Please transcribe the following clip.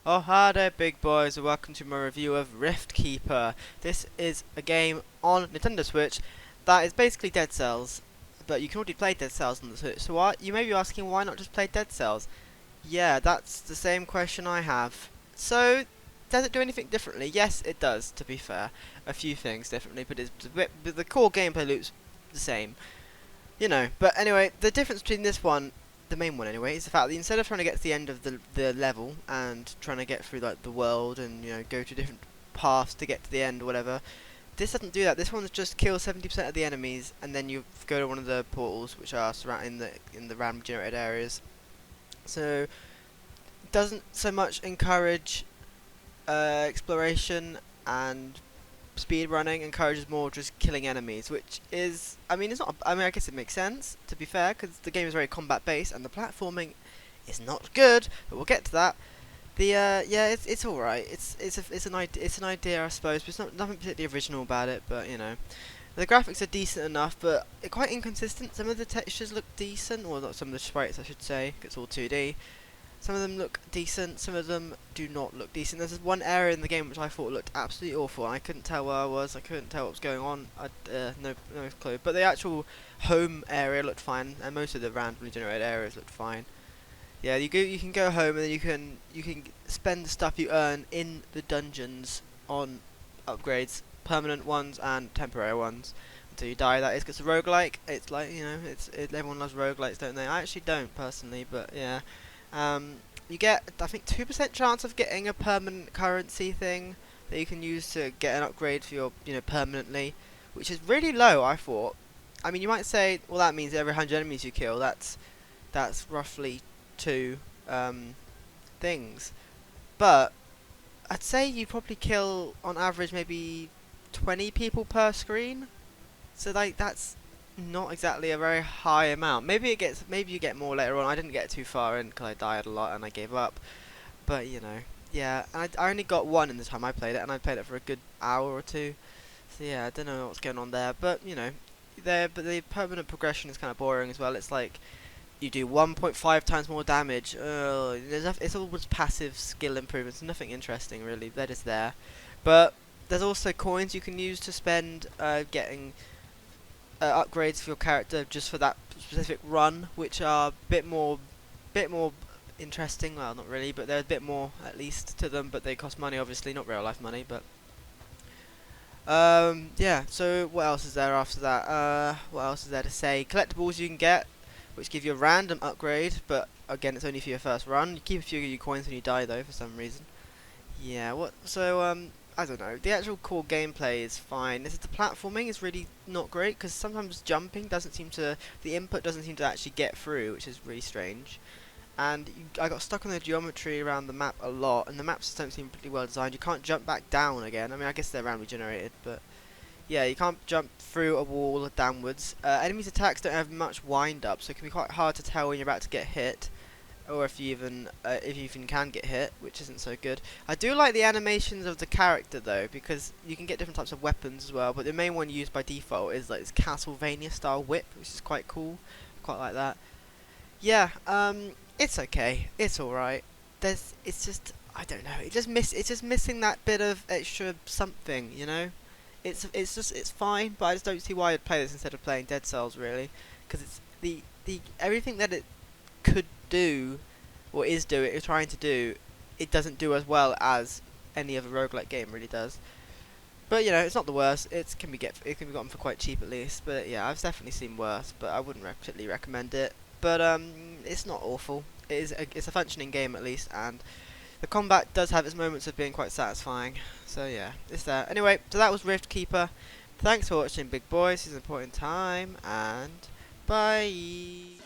Oh hi there big boys and welcome to my review of Rift Keeper. This is a game on Nintendo Switch that is basically Dead Cells, but you can already play Dead Cells on the Switch. So what? You may be asking why not just play Dead Cells? Yeah, that's the same question I have. So, does it do anything differently? Yes, it does, to be fair. A few things differently, but but the core gameplay loop's the same. But anyway, the difference between this one, the main one anyway, is the fact that instead of trying to get to the end of the level and trying to get through like the world and go to different paths to get to the end or whatever, this doesn't do that. This one's just kill 70% of the enemies and then you go to one of the portals which are surrounding in the random generated areas. So it doesn't so much encourage exploration, and speed running encourages more just killing enemies, which is, I mean, it's not. I mean, I guess it makes sense to be fair, because the game is very combat based and the platforming is not good. But we'll get to that. Yeah, it's all right. It's an idea, I suppose. But it's nothing particularly original about it. But the graphics are decent enough, but they're quite inconsistent. Some of the textures look decent, or not some of the sprites, I should say. It's all 2D. Some of them look decent, some of them do not look decent. There's this one area in the game which I thought looked absolutely awful, and I couldn't tell where I was, I couldn't tell what was going on, no clue. But the actual home area looked fine, and most of the randomly generated areas looked fine. Yeah, you can go home, and then you can spend the stuff you earn in the dungeons on upgrades, permanent ones and temporary ones, until you die. That is, 'cause it's a roguelike. It's like, everyone loves roguelikes, don't they? I actually don't personally, but yeah. You get, I think, 2% chance of getting a permanent currency thing that you can use to get an upgrade for your, permanently, which is really low, I thought. I mean, you might say, well, that means every 100 enemies you kill, that's roughly two things. But I'd say you probably kill, on average, maybe 20 people per screen. So, like, that's not exactly a very high amount. Maybe you get more later on. I didn't get too far in because I died a lot and I gave up. But yeah. And I only got one in the time I played it, and I played it for a good hour or two. So yeah, I don't know what's going on there. But but the permanent progression is kind of boring as well. It's like you do 1.5 times more damage. It's always passive skill improvements. Nothing interesting really. They're just there. But there's also coins you can use to spend getting upgrades for your character just for that specific run, which are bit more interesting. Well, not really, but there's a bit more at least to them. But they cost money, obviously, not real life money. But yeah. So what else is there after that? What else is there to say? Collectibles you can get, which give you a random upgrade, but again, it's only for your first run. You keep a few of your coins when you die, though, for some reason. Yeah. I don't know. The actual core gameplay is fine. The platforming is really not great because sometimes jumping the input doesn't seem to actually get through, which is really strange. And I got stuck on the geometry around the map a lot, and the maps don't seem pretty well designed. You can't jump back down again. I mean, I guess they're randomly generated, but yeah, you can't jump through a wall downwards. Enemies' attacks don't have much wind up, so it can be quite hard to tell when you're about to get hit, or if you even can get hit, which isn't so good. I do like the animations of the character though, because you can get different types of weapons as well. But the main one used by default is like this Castlevania style whip, which is quite cool. Quite like that. Yeah, it's okay. It's all right. It's just, I don't know. It's just missing that bit of extra something, It's fine, but I just don't see why I'd play this instead of playing Dead Cells really, because it's the everything that it could do, or is trying to do, it doesn't do as well as any other roguelike game really does. But it's not the worst. It can be gotten for quite cheap at least. But yeah, I've definitely seen worse. But I wouldn't particularly recommend it. But it's not awful. It's a functioning game at least, and the combat does have its moments of being quite satisfying. So yeah, it's there. Anyway, so that was Rift Keeper. Thanks for watching, big boys. It's an important time, and bye.